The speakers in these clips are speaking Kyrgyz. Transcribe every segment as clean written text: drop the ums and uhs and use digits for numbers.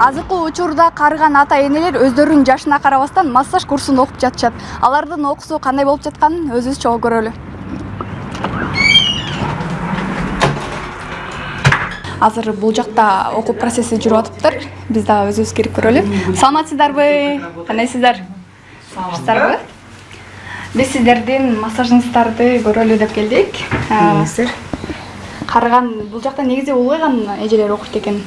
Азыркы учурда карыган ата-энелер өздөрүнүн жашына карабастан массаж курсун окуп жатышат. Алардын окуусу кандай болуп жатканын өзүбүз чогуу көрөлү. Азыр бул жакта окуу процесси жүрүп атыптыр. Биз дагы өзүбүз кирип көрөлү. Саламатсыздарбы? Кандайсыздар? Саламатсыздарбы? Биз сиздердин массажыңыздарды көрөлү деп келдик. Карыган бул жакта негизи улгайган эжелер окуйт экен.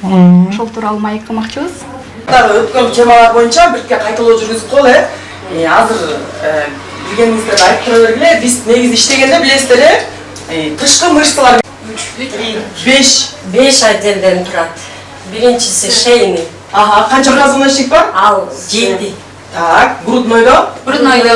Ошол тууралуу маек кылмакчыбыз. Өткөн темалар боюнча бирге кайталоо жүргүзүп коелу. Азыр билгениңиздерди айтып тура бергиле. Биз негизи иштегенде билесиздер, тышкы мышцалар 5 отделден турат. Биринчиси шейный. Канча позвоночник бар? Ал 7. Так, груднойдо? Груднойдо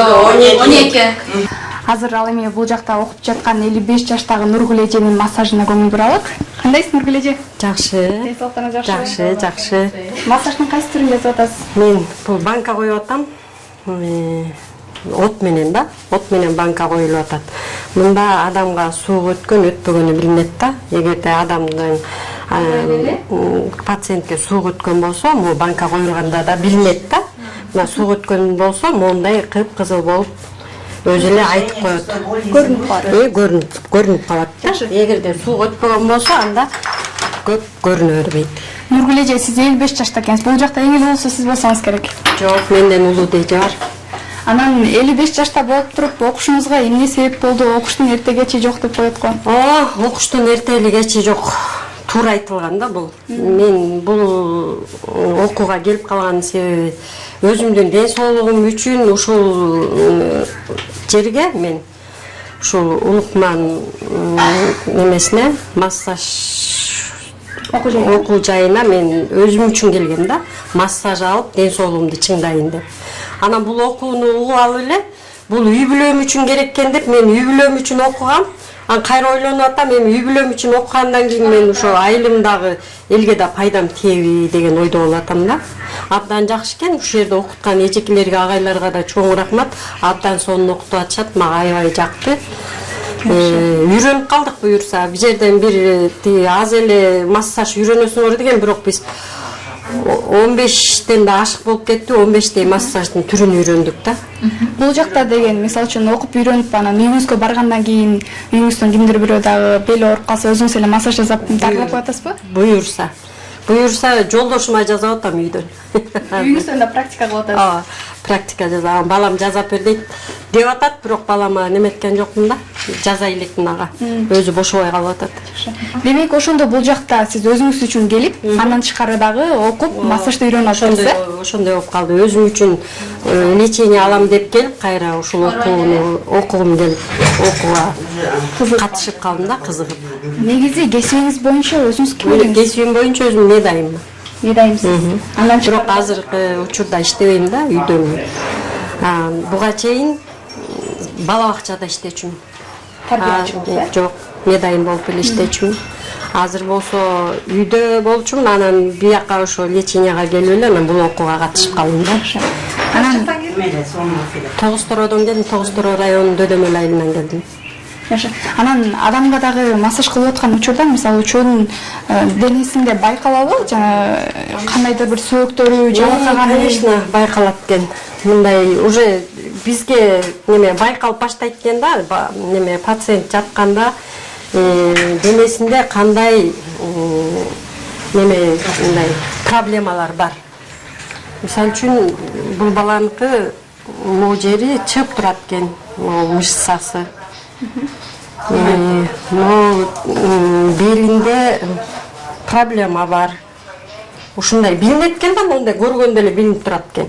12. Азыр ал эми бул жакта окуп жаткан 55 жаштагы Нургүл эженин массажына көңүл буралык. Кандайсыз Нургүл эже? Жакшы. Денсаулыктарыңыз жакшыбы? Жакшы. Массаждын кайсы түрүн жасап атасыз? Мен бул банка коюп атам. От менен да, от менен банка коюлуп атат. Мында адамга суу өткөн өтпөгөнү билинет да. Эгерде адамдын пациентке суу өткөн болсо, бул банка коюлганда да билинет да. Мына суу өткөн болсо, мондай кып-кызыл болуп өзү эле айтып коет. Көрүнүп калат. Көрүнүп калат да. Эгерде суу өтпөгөн болсо, анда көп көрүнө бербейт. Нургүл эже, сиз 55 жашта экенсиз. Бул жакта эң эле болсо сиз болсоңуз керек. Жок, менден улуу эже бар. Анан 55 жашта болуп туруп окушуңузга эмне себеп болду? Окуштун эрте-кечи жок деп коет го. Окуштун эрте-кечи жок. Туура айтылган да бул. Мен бул окууга келип калган себеби өзүмдүн ден соолугум үчүн ушул жерге мен ушул Улукман немесине массаж окуу жайына мен өзүм үчүн келгем да. Массаж алып ден соолугумду чыңдайын деп. Анан бул окууну угуп алып эле бул үй бүлөм үчүн керек экен деп мен үй бүлөм үчүн окугам. Кайра ойлонуп атам, эми үй бүлөм үчүн окугандан кийин мен ошо айылымдагы элге да пайдам тиеби деген ойдо болуп атам да. Абдан жакшы экен, ушул жерде окуткан эжекелерге, агайларга да чоң рахмат. Абдан сонун окутуп атышат, мага аябай жакты. Үйрөнүп калдык буюрса. Бул жерден бир аз эле массаж үйрөнөсүңөр деген, бирок биз 15тен да ашык болуп кетти, 15 массаждын түрүн үйрөндүк да. Бул жакта деген, мисалы үчүн окуп үйрөнүп анан үйүңүзгө баргандан кийин үйүңүздөн кимдир бирөө дагы бели ооруп калса өзүңүз эле массаж жасап дарылап коятасызбы? Буюрса жолдошума жасап атам үйдөн. Үйүңүздөн да практика кылып атасыз. Практика жасагам. Балам жасап бер дейт деп атат, бирок балама неметкен жокмун да. Жазай элекмин ага. Өзү бошобой калып атат. Демек, ошондо бул жакта сиз өзүңүз үчүн келип, андан тышкары дагы окуп, массажды үйрөнүп атасыз. Ошондой болуп калды. Өзүм үчүн лечение алам деп келип, кайра ушул окугум келип, окууга катышып калдым да, кызыгып. Негизи кесибиңиз боюнча өзүңүз ким элеңиз? Кесибим боюнча өзүм медайым. Медайымсыз. Анан бирок азыркы учурда иштебейм да, үйдөн. Буга чейин бала бакчада иштечүмүн. Жок, медайым болуп эле иштечүмүн. Азыр болсо үйдө болчумун, анан бияка ошо леченияга келип эле анан бул окууга катышып калдым да. Анан Тогуз-Тородон келдим, Тогуз-Торо районунун Дөдөмөл айылынан келдим. Анан адамга дагы массаж кылып аткан учурда, мисалы үчүн денесинде байкалабы, жана кандайдыр бир сөөктөрү жабыркаганы? Конечно, байкалат экен. Мындай уже бизге неме байкалып баштайт экен да, неме пациент жатканда денесинде кандай неме мындай проблемалар бар. Мисалы үчүн бул баланыкы могу жери чыгып турат экен, мышцасы. Белинде проблема бар. Ушундай билинет экен да, мондай көргөндө эле билинип турат экен.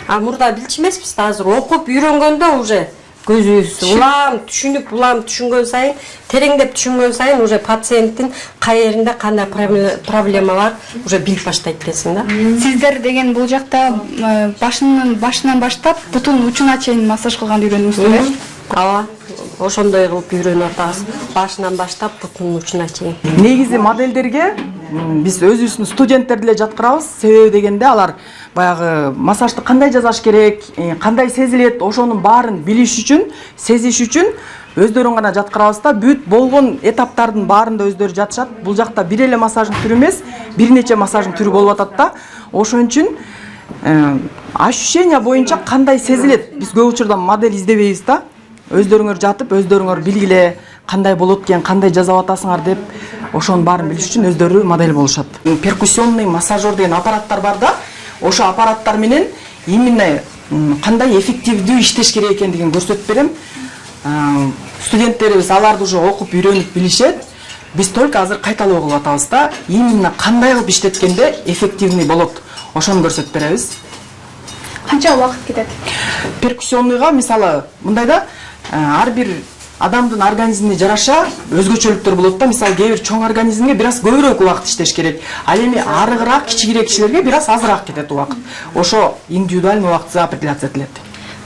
Мурда билчү эмеспиз да, азыр окуп үйрөнгөндө уже көзүбүз улам түшүнгөн сайын, тереңдеп түшүнгөн сайын уже пациенттин кай жеринде кандай проблема бар уже билип баштайт экенсиң да. Сиздер деген бул жакта башынан баштап бутун учуна чейин массаж кылганды үйрөнүңүздөр, э? Ооба, ошондой кылып үйрөнүп атабыз. Башынан баштап бутун учуна чейин. Негизи моделдерге биз өзүбүздүн студенттерди эле жаткырабыз. Себеби дегенде алар баягы массажды кандай жасаш керек, кандай сезилет, ошонун баарын билиш үчүн, сезиш үчүн өздөрүн гана жаткырабыз да, бүт болгон этаптардын баарында өздөрү жатышат. Бул жакта бир эле массаждын түрү эмес, бир нече массаждын түрү болуп атат да. Ошон үчүн ощущение боюнча кандай сезилет? Биз көп учурда модель издебейбиз да. Өздөрүңөр жатып, өздөрүңөр билгиле, кандай болот экен, кандай жасап атасыңар деп, ошонун баарын билиш үчүн өздөрү модель болушат. Перкуссионный массажер деген аппараттар бар да. Ошо аппараттар менен именно кандай эффективдүү иштеш керек экендигин көрсөтүп берем. Студенттерибиз аларды уже окуп үйрөнүп билишет. Биз только азыр кайталоо кылып атабыз да. Именно кандай кылып иштеткенде эффективный болот. Ошону көрсөтүп беребиз. Канча убакыт кетет? Перкуссионныйга мисалы мындай да, ар бир адамдын организмине жараша өзгөчөлүктөр болот да. Мисалы кээ бир чоң организмге бир аз көбүрөөк убакыт иштеш керек. Ал эми арыгыраак, кичигирээк кишилерге бир аз азыраак кетет убакыт. Ошо индивидуальный убакытта определяция этилет.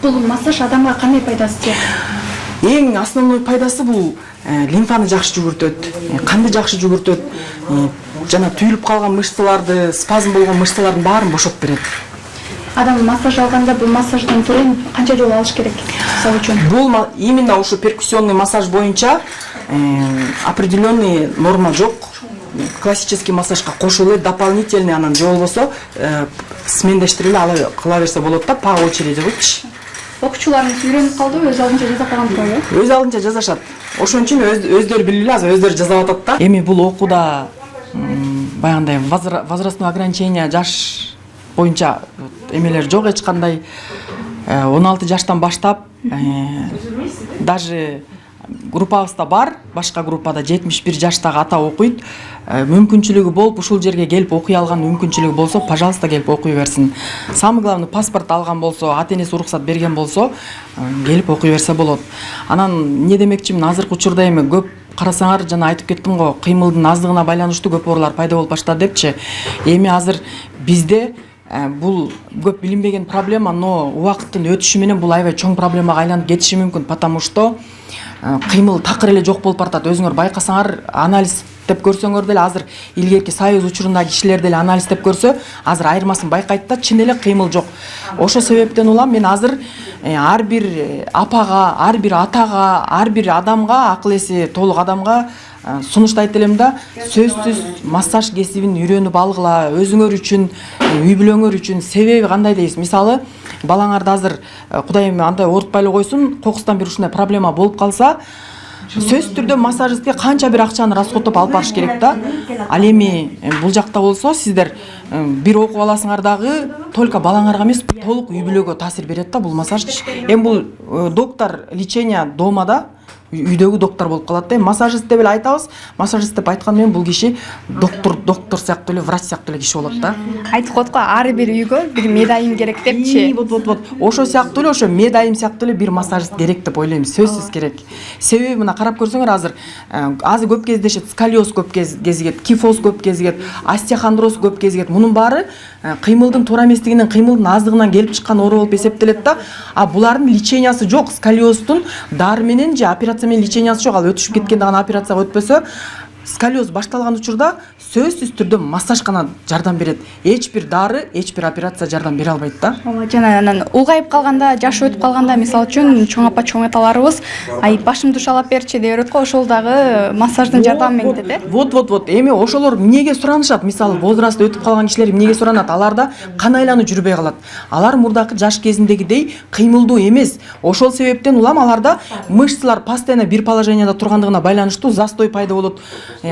Бул массаж адамга кандай пайдасы тиет? Эң основной пайдасы бул лимфаны жакшы жүгүртөт, канды жакшы жүгүртөт, жана түйүлүп калган мышцаларды, спазм болгон мышцалардын баарын бошотуп берет. Адам массаж алганда бул массаждын түрүн канча жолу алыш керек? Мисалы үчүн. Бул именно ушу перкуссионный массаж боюнча определенный норма жок. Классический массажга кошулуп эле дополнительный анан же болбосо смендештирип эле кыла берсе болот да, по очереди койчу. Окуучуларыңыз үйрөнүп калдыбы, өз алдынча жасап калган турбайбы? Өз алдынча жасашат. Ошон үчүн өздөрү билели азыр өздөрү жасап атат да. Эми бул окууда баягындай возрастной ограничение жаш боюнча эмелер жок, эч кандай 16 жаштан баштап даже группабызда бар, башка группада 71 жаштагы ата окуйт. Мүмкүнчүлүгү болуп ушул жерге келип окуй алган мүмкүнчүлүгү болсо, пожалуйста келип окуй берсин. Самый главный паспорт алган болсо, ата-энеси уруксат берген болсо, келип окуй берсе болот. Анан эмне демекчимин, азыркы учурда эми көп карасаңар, жана айтып кеттим го, кыймылдын аздыгына байланыштуу көп оорулар пайда болуп баштады депчи. Эми азыр бизде бул көп билинбеген проблема, но убакыттын өтүшү менен бул аябай чоң проблемага айланып кетиши мүмкүн, потому что кыймыл такыр эле жок болуп баратат. Өзүңөр байкасаңар, анализ деп көрсөңөр деле азыр илгерки союз учурундагы кишилер деле анализ деп көрсө, азыр айырмасын байкайт да, чын эле кыймыл жок. Ошо себептен улам мен азыр ар бир апага, ар бир атага, ар бир адамга, акыл эси толук адамга сунуштайт элем да, сөзсүз массаж кесибин үйрөнүп алгыла, өзүңөр үчүн, үй бүлөңөр үчүн. Себеби кандай дейсиз? Мисалы, балаңарды азыр Кудайым андай оорутпай эле койсун, кокустан бир ушундай проблема болуп калса, сөзсүз түрдө массажистке канча бир акчаны расходтоп алып барыш керек да. Ал эми бул жакта болсо сиздер бир окуп аласыңар дагы, только балаңарга эмес, толук үй бүлөгө таасир берет да бул массаж. Эми бул доктор лечения дома да, үйдөгү доктор болуп калат да. Массажист деп эле айтабыз. Массажист деп айткан менен бул киши доктор сыяктуу эле, врач сыяктуу эле киши болот да. Айтып коет го, ар бир үйгө бир медайым керек депчи. Вот. Ошо сыяктуу эле, ошо медайым сыяктуу эле бир массажист керек деп ойлойм, сөзсүз керек. Себеби мына карап көрсөңөр, азыр көп кездешет, сколиоз көп кезигет, кифоз көп кезигет, остеохондроз көп кезигет. Мунун баары кыймылдын туура эместигинен, кыймылдын аздыгынан келип чыккан оору болуп эсептелет да. А булардын лечениясы жок. Сколиоздун дары менен же операция менен лечениясы жок. Ал өтүшүп кеткен дагы операцияга өтпөсө, сколиоз башталган учурда сөзсүз түрдө массаж гана жардам берет. Эч бир дары, эч бир операция жардам бере албайт да. Жана анан улгайып калганда, жашы өтүп калганда, мисалы үчүн чоң апа, чоң аталарыбыз ай башымды шалап берчи деп берет го, ошол дагы массаждын жардамы менен кетет э? Вот. Эми ошолор эмнеге суранышат? Мисалы, возраст өтүп калган кишилер эмнеге суранат? Аларда кан айлануу жүрбөй калат. Алар мурдакы жаш кезиндегидей кыймылдуу эмес. Ошол себептен улам аларда мышцалар постоянно бир положенияда тургандыгына байланыштуу застой пайда болот.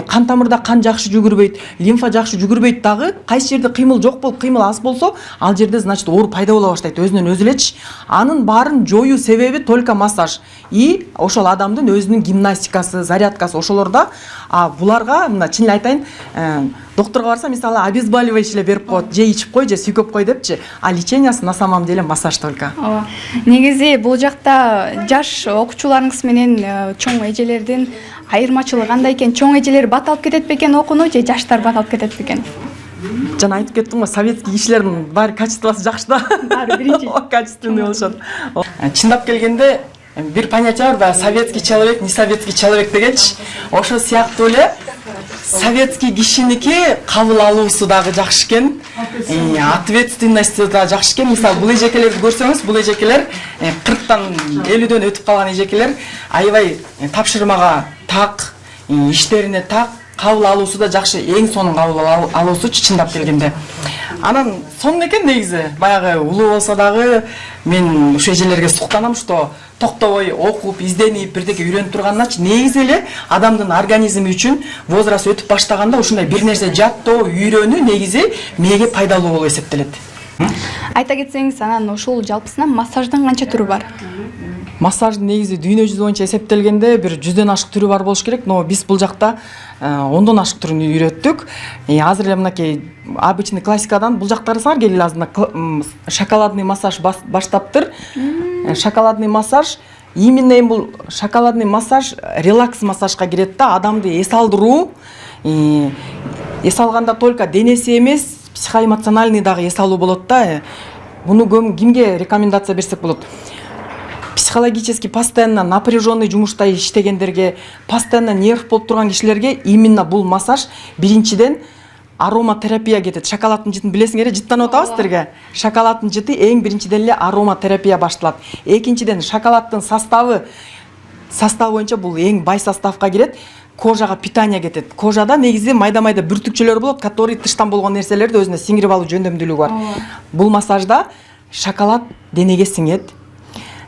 Кан тамырда кан жакшы жүгүрбөйт, лимфа жакшы жүгүрбөйт дагы. Кайсы жерде кыймыл жок болуп, кыймыл аз болсо, ал жерде значит оору пайда боло баштайт өзүнөн өзү элечи. Анын баарын жоюу себеби только массаж. И ошол адамдын өзүнүн гимнастикасы, зарядкасы ошолорда. А буларга мына чын эле айтайын, докторго барса, мисалы, обезболивающий берип коет, же ичип кой, же сүйкөп кой депчи. А лечениясы на самом деле массаж только. Негизи бул жакта жаш окуучуларыңыз менен чоң эжелердин айырмачылыгы кандай экен? Чоң эжелер бат алып кетет бекен окууну, же жаштар бат алып кетет бекен? Жана айтып кеттим го, советский кишилердин баары качествосы жакшы да. Баары биринчи. Качественный болушат. Чындап келгенде бир понятие бар, советский человек, не советский человек дегенчи. Ошол сыяктуу эле советский кишиники кабыл алуусу дагы жакшы экен. Ответственность да жакшы экен. Мисалы бул эжекелерди көрсөңүз, бул эжекелер 40тан 50дөн өтүп калган эжекелер аябай тапшырмага так, иштерине так кабыл алуусу да жакшы, эң сонун кабыл алуусу чындап келгенде. Анан сонун экен негизи. Баягы улуу болсо дагы мен ушул эжелерге суктанам, что токтобой окуп, изденип, бирдеке үйрөнүп турганначы негизи эле адамдын организми үчүн возраст өтүп баштаганда ушундай бир нерсе жаттоо, үйрөнүү негизи мээге пайдалуу болуп эсептелет. Айта кетсеңиз, анан ушул жалпысынан массаждын канча түрү бар? Массаждын негизи дүйнө жүзү боюнча эсептелгенде бир 100дөн ашык түрү бар болуш керек, но биз бул жакта 10дон ашык түрүн үйрөттүк. Азыр эле мынакей обычный классикадан бул жактарыңыздар келе азыр шоколадный массаж баштаптыр. Шоколадный массаж именно бул шоколадный массаж релакс массажга кирет да, адамды эс алдыруу. Эс алганда только денеси эмес, психоэмоциональный дагы эс алуу болот да. Буну кимге рекомендация берсек болот? Психологически постоянно напряженный жумушта иштегендерге, постоянно нерв болуп турган кишилерге именно бул массаж биринчиден ароматерапия кетет. Шоколаддын жытын билесиңер, жыттанып атабыз силерге. Шоколаддын жыты эң биринчиден эле ароматерапия башталат. Экинчиден шоколаддын составы боюнча бул эң бай составга кирет. Кожага питание кетет. Кожада негизи майда-майда бүртүкчөлөр болот, которые тыштан болгон нерселерди өзүнө сиңирип алуу жөндөмдүүлүгү бар. Бул массажда шоколад денеге сиңет.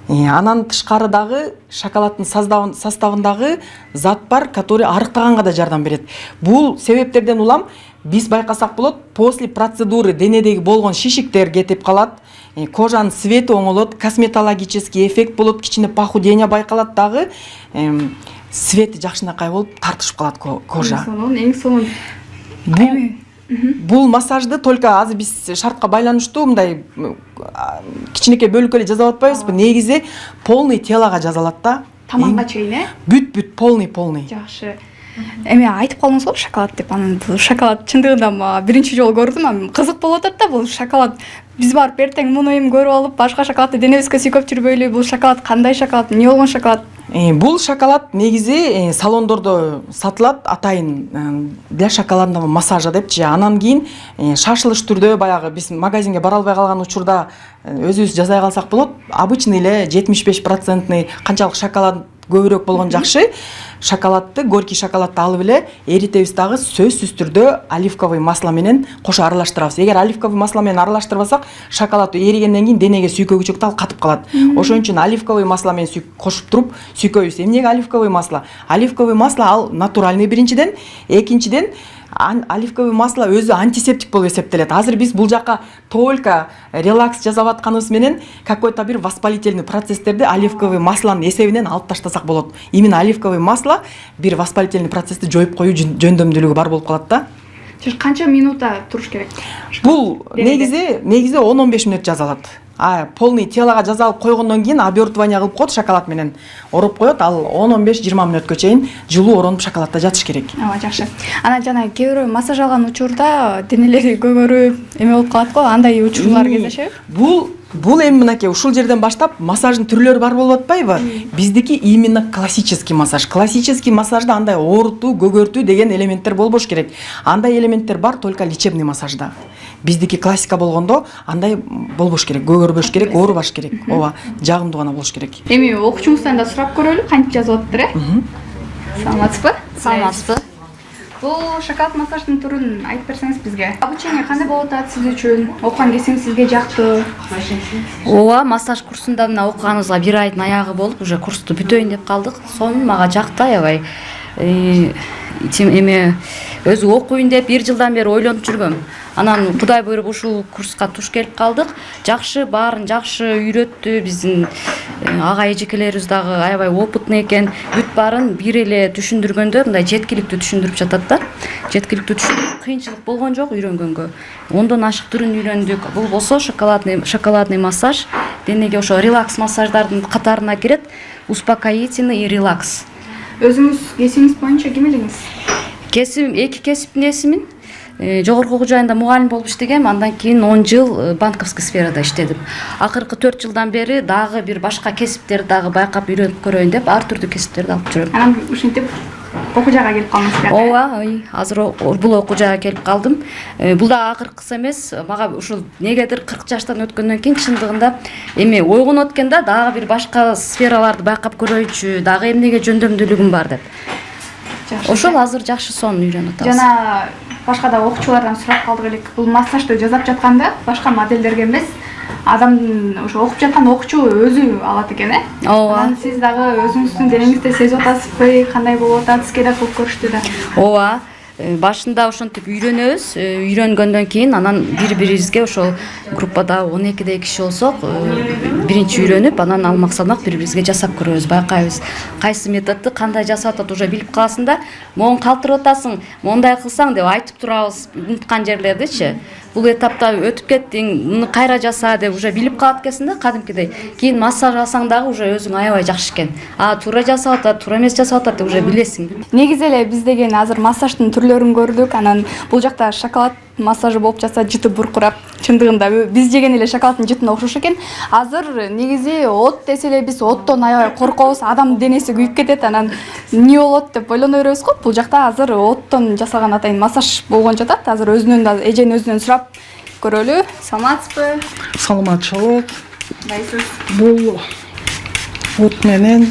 Анан тышкарыдагы шоколаддын составындагы зат бар, который арыктаганга да жардам берет. Бул себептерден улам биз байкасак болот, после процедуры денедеги болгон шишиктер кетип калат, кожанын цвети оңолот, косметологический эффект болот, кичине похудение байкалат дагы, цвети жакшынакай болуп тартышып калат кожа. Эң сонун. Бул массажды только азыр биз шартка байланыштуу мындай кичинекей бөлүккө эле жазып атпайбызбы? Негизи полный телога жазалат да. Тамакка чейин, бүт полный. Жакшы. Эми айтып калдыңыз го шоколад деп. Анан бул шоколад чындыгында биринчи жолу көрдүм, кызык болуп атат да бул шоколад. Биз барып эртең муну эми көрүп алып, башка шоколадты денебизге сүйкөп жүрбөйлү. Бул шоколад кандай шоколад, эмне болгон шоколад? Бул шоколад негизи салондордо сатылат, атайын для шоколадного массажа депчи. Анан кийин шашылыш түрдө баягы биз магазинге бара албай калган учурда өзүбүз жасай калсак болот. Обычный эле 75% канчалык шоколад көбүрөөк болгон жакшы. Шоколадты, горький шоколадты алып эле эритебиз дагы сөзсүз түрдө оливковый масло менен кошо аралаштырабыз. Эгер оливковый масло менен аралаштырбасак, шоколад эригенден кийин денеге сүйкөгүчүк дал катып калат. Ошон үчүн оливковый масло менен кошуп туруп сүйкөйбүз. Эмнеге оливковый масло? Оливковый масло ал натуральный биринчиден, экинчиден оливковый масло өзү антисептик болуп эсептелет. Азыр биз бул жака только релакс жасап атканыбыз менен какой-то бир воспалительный процесстерди оливковый маслонун эсебинен алып таштасак болот. Именно оливковый масло бир воспалительный процессти жоюп коюу жөндөмдүүлүгү бар болуп калат да. Канча минутта туруш керек? Бул негизи 10-15 минут жазалат. Полный телога жазалып койгондон кийин обертывание кылып коет, шоколад менен ороп коет. Ал 10-15-20 минуткө чейин жылуу оронуп шоколадда жатыш керек. Жакшы. Анан жана кээ бирөө массаж алган учурда денелери көгөрүп, эме болуп калат го, андай учурлар кездешеби? Бул эми мынакей ушул жерден баштап массаждын түрлөрү бар болуп атпайбы? Биздики именно классический массаж. Классический массажда андай оорутуу, көгөртүү деген элементтер болбош керек. Андай элементтер бар только лечебный массажда. Биздики классика болгондо андай болбош керек, көгөрбөш керек, оорубаш керек. Ооба, жагымдуу гана болуш керек. Эми окуучуңуздан да сурап көрөлү, кантип жазып атыптыр, Саламатсызбы? Саламатсызбы. Бул шоколад массаждын түрүн айтып берсеңиз бизге. Обучение кандай болуп атат сиз үчүн? Окуган кезиңиз сизге жакты? Ооба, массаж курсунда мына окуганыбызга 1 айдын аягы болуп, уже курсту бүтөйүн деп калдык. Сонун мага жакты аябай. Эми өзү окуйн деп 1 жылдан бери ойлонуп жүргөм. Анан Кудай буйруп ушул курска туш келип калдык. Жакшы, баарын жакшы үйрөттү. Биздин ага эжекелерибиз дагы аябай опытный экен. Бүт баарын бир эле түшүндүргөндө мындай жеткиликтүү түшүндүрүп жатат да. Жеткиликтүү түшүндүрүп, кыйынчылык болгон жок үйрөнгөнгө. 10дон ашык түрүн үйрөндүк. Бул болсо шоколадный массаж. Денеге ошо релакс массаждардын катарына кирет. Успокоительный и релакс. Өзүңүз кесибиңиз боюнча ким элеңиз? Кесибим эки кесиптин эсимин. Жогорку окуу жайында мугалим болуп иштегем, андан кийин 10 жыл банковский сферада иштедим. Акыркы 4 жылдан бери дагы бир башка кесиптерди дагы байкап үйрөнүп көрөйүн деп ар түрдүү кесиптерди алып жүрөм. Анан ушинтип окуу жайга келип калдыңыз беле? ооба, азыр бул окуу жайга келип калдым. Бул да акыркысы эмес. Мага ушул негедир 40 жаштан өткөндөн кийин чындыгында эми ойгонот экен да, дагы бир башка сфераларды байкап көрөйчү, дагы эмнеге жөндөмдүүлүгүм бар деп. Ошол азыр жакшы сонун үйрөнүп атабыз. Жана башка да окуучулардан сурап калдык элек. Бул массажды жасап жатканда башка моделдерге эмес, адамдын ошо окуп жаткан окуучу өзү алат экен, Ооба. Анан сиз дагы өзүңүздүн денеңизде сезип атасызбы, кандай болуп атат, сизге да кылып көрүштү да. Ооба. Башында ошентип үйрөнөбүз. Үйрөнгөндөн кийин анан бири-бирибизге ошол группада 12 киши болсок, биринчи үйрөнүп, анан алмак-салмак бири-бирибизге жасап көрөбүз, байкайбыз. Кайсы методду кандай жасап атат уже билип каласың да, могун калтырып атасың, мондай кылсаң деп айтып турабыз, унуткан жерлердичи. Бул этапта өтүп кеттиң, муну кайра жаса деп уже билип калат экенсиң да, кадимкидей. Кийин массаж алсаң дагы уже өзүң аябай жакшы экен. Туура жасап атат, туура эмес жасап атат деп уже билесиң. Негизи эле биз деген азыр массаждын түрлөрүн көрдүк. Анан бул жакта шоколад массажы болуп жатса, жыты буркурап, чындыгында биз жеген эле шоколаддын жытына окшош экен. Азыр негизи от десе эле биз оттон аябай коркобуз, адам денеси күйүп кетет, анан эмне болот деп ойлоно беребиз го. Бул жакта азыр оттон жасалган атайын массаж болгон жатат. Азыр өзүнөн да эженин өзүнөн сурап көрөлү. Саламатсызбы? Саламатчылык. Кайсыз? Бул от менен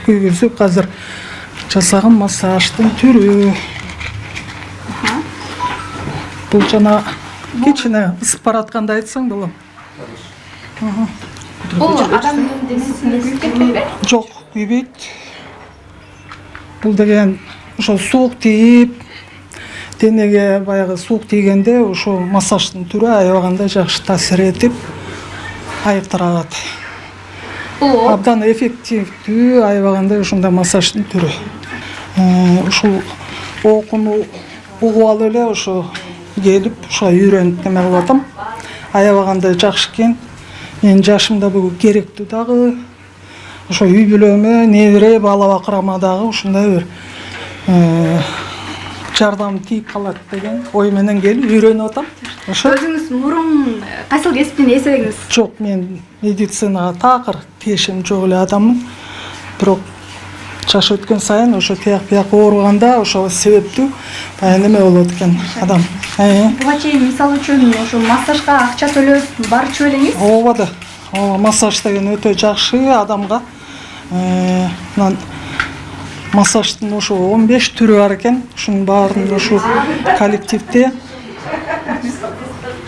күйгүзүп азыр жасаган массаждын түрү. Бул жана кичине ысып баратканда айтсаң болом. Бул адамдын денесинде күйүп кетпейби? Жок, күйбөйт. Бул деген ошо суук тийип, денеге баягы суук тийгенде ошо массаждын түрү аябаганда жакшы таасир этип айыктырат. Бул Абдан эффективдүү аябаганда ушундай массаждын түрү. Ушул окууну угуп алып эле ошо келип, ошо үйрөнүп неме кылып атам. Аябаганда жакшы экен. Менин жашымда бул керектүү дагы. Ошо үй бүлөмө, небере бала бакырама дагы ушундай бир жардам тийип калат деген ой менен келип үйрөнүп атам. Ошо өзүңүз мурун кайсыл кесиптин ээсегиңиз? жок, мен медицинага такыр тиешим жок эле адаммын. Бирок жаш өткөн сайын ошо тияк ооруганда ошо себептүү баягы неме болот экен адам. Буга чейин мисалы үчүн ошо массажга акча төлөп барчу элеңиз? Ооба да. Массаж деген өтө жакшы адамга. Анан массаждын ошо 15 түрү бар экен. Ушунун баарын ошо коллективде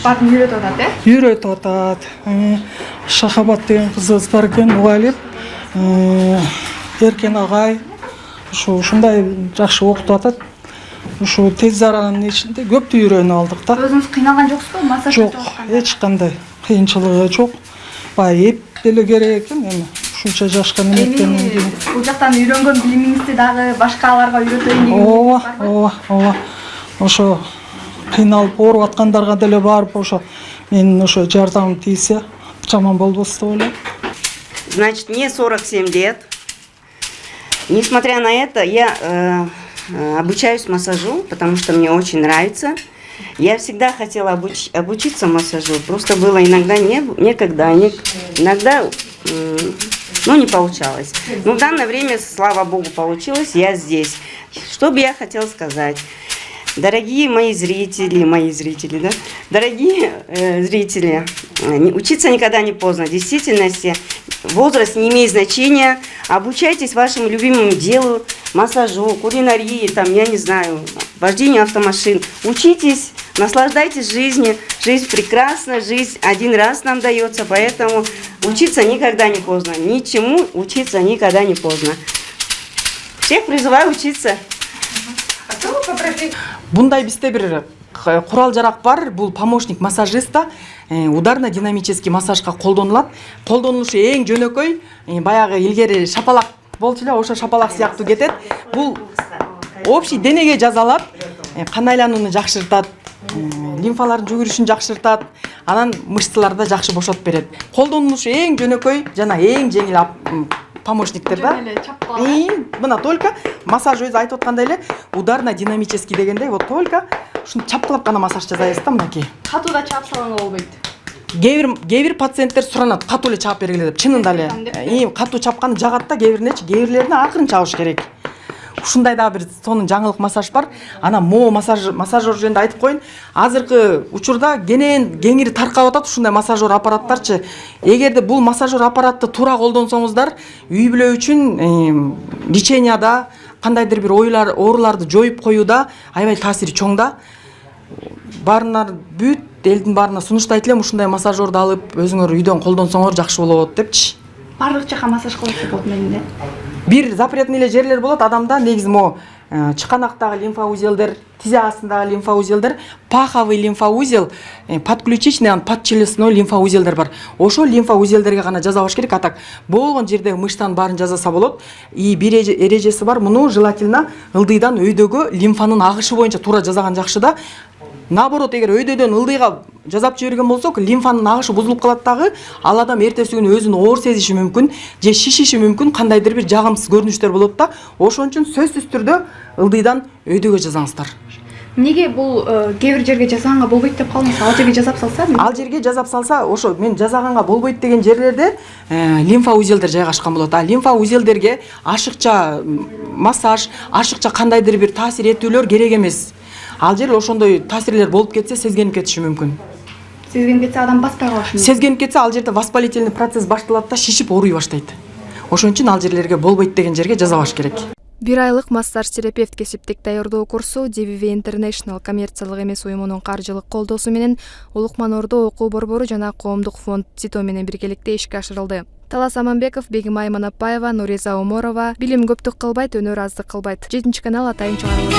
Баарын үйрөтүп атат, үйрөтүп атат. Шахабат деген кызыбыз бар экен, мугалим. Эркен агай ушундай жакшы окутуп атат. Ушу тез аранын ичинде көптү үйрөнүп алдык да. Өзүңүз кыйналган жоксузбу массаж Жок, эч кандай кыйынчылыгы жок. Баягы эп деле керек экен, эми ушунча жашка неметкенден кийин. Бул жактан үйрөнгөн билимиңизди дагы башкаларга үйрөтөйүн деген Ооба. Ошо кыйналып ооруп аткандарга деле барып ошо менин ошо жардамым тийсе жаман болбос деп ойлойм. Значит, мне 47 лет. Несмотря на это, я обучаюсь массажу, потому что мне очень нравится. Я всегда хотела обучиться массажу, просто было иногда некогда, иногда не получалось. Но в данное время, слава Богу, получилось, я здесь. Что бы я хотела сказать? Дорогие мои зрители, да? Дорогие зрители, учиться никогда не поздно. В действительности возраст не имеет значения. Обучайтесь вашему любимому делу, массажу, кулинарии, там, я не знаю, вождению автомашин. Учитесь, наслаждайтесь жизнью. Жизнь прекрасна, жизнь один раз нам дается, поэтому учиться никогда не поздно. Ничему учиться никогда не поздно. Всех призываю учиться. Бундай бизде бир курал жарак бар. Бул помощник массажиста ударно-динамический массажга колдонулат. Колдонулушу эң жөнөкөй, баягы илгери шапалак болчу эле, ошо шапалак сыяктуу кетет. Бул общий денеге жазалат, кан айланууну жакшыртат, лимфалардын жүгүрүшүн жакшыртат, анан мышцаларды жакшы бошотуп берет. Колдонулушу эң жөнөкөй жана эң жеңил помощниктер да. Мына только массаж өзү айтып аткандай эле ударно-динамический дегендей, вот только ушуну чапкылап гана массаж жасайбыз да, мынакей. Катууда чаап салган болбойт. Кээ бир пациенттер суранат, катуу эле чаап бергиле деп, чынында эле. Катуу чапканы жагат да, кээ бирлеринечи, кээ бирлерине акырын чабыш керек. ушундай дагы бир сонун жаңылык массаж бар. Анан мо массажер жөнүндө айтып коеюн. Азыркы учурда кеңири таркап атат ушундай массажер аппараттарчы. Эгерде бул массажер аппаратты туура колдонсоңуздар, үй бүлө үчүн леченияда, кандайдыр бир ооруларды жоюп коюуда аябай таасири чоң да. Баарыңар бүт элдин баарына сунуштайт элем, ушундай массажерди алып өзүңөр үйдөн колдонсоңор жакшы болот депчи. Барлык жака массаж кылып болот менде. Бир запретный эле жерлер болот адамда, негизи мо чыканактагы лимфоузелдер, тизе астындагы лимфоузелдер, паховый лимфоузел, подключичный, подчелюстной лимфоузелдер бар. Ошол лимфоузелдерге гана жасабаш керек, атак болгон жердеги мыштан баарын жасаса болот. И бир эрежеси бар, муну желательно ылдыйдан өйдөгө лимфанын агышы боюнча туура жасаган жакшы да. Наоборот, эгер өйдөдөн ылдыйга жасап жиберген болсок, лимфанын агышы бузулуп калат дагы, ал адам эртеси күнү өзүн оор сезиши мүмкүн, же шишиши мүмкүн, кандайдыр бир жагымсыз көрүнүштөр болот да. Ошон үчүн сөзсүз түрдө ылдыйдан өйдөгө жасаңыздар. Неге бул кээ бир жерге жасаганга болбойт деп калдыңыз? Ал жерге жасап салса? Ал жерге жасап салса, ошо мен жасаганга болбойт деген жерлерде лимфоузелдер жайгашкан болот. А лимфоузелдерге ашыкча массаж, ашыкча кандайдыр бир таасир этүүлөр керек эмес. Ал жер ошондой таасирлер болуп кетсе, сезгенип кетиши мүмкүн. Сезгенип кетсе адам баспай калышы мүмкүн. Сезгенип кетсе, ал жерде воспалительный процесс башталат да, шишип ооруй баштайт. Ошон үчүн ал жерлерге болбойт деген жерге жасабаш керек. 1 айлык массаж-терапевт кесиптик даярдоо курсу DVV International коммерциялык эмес уюмунун каржылык колдоосу менен Улукман Ордо окуу борбору жана коомдук фонд ЦИТО менен биргеликте ишке ашырылды. Талас Аманбеков, Бегимай Манапаева, Нуриза Оморова. Билим көптүк кылбайт, өнөр аздык кылбайт. 7-канал атайын чыгарылды.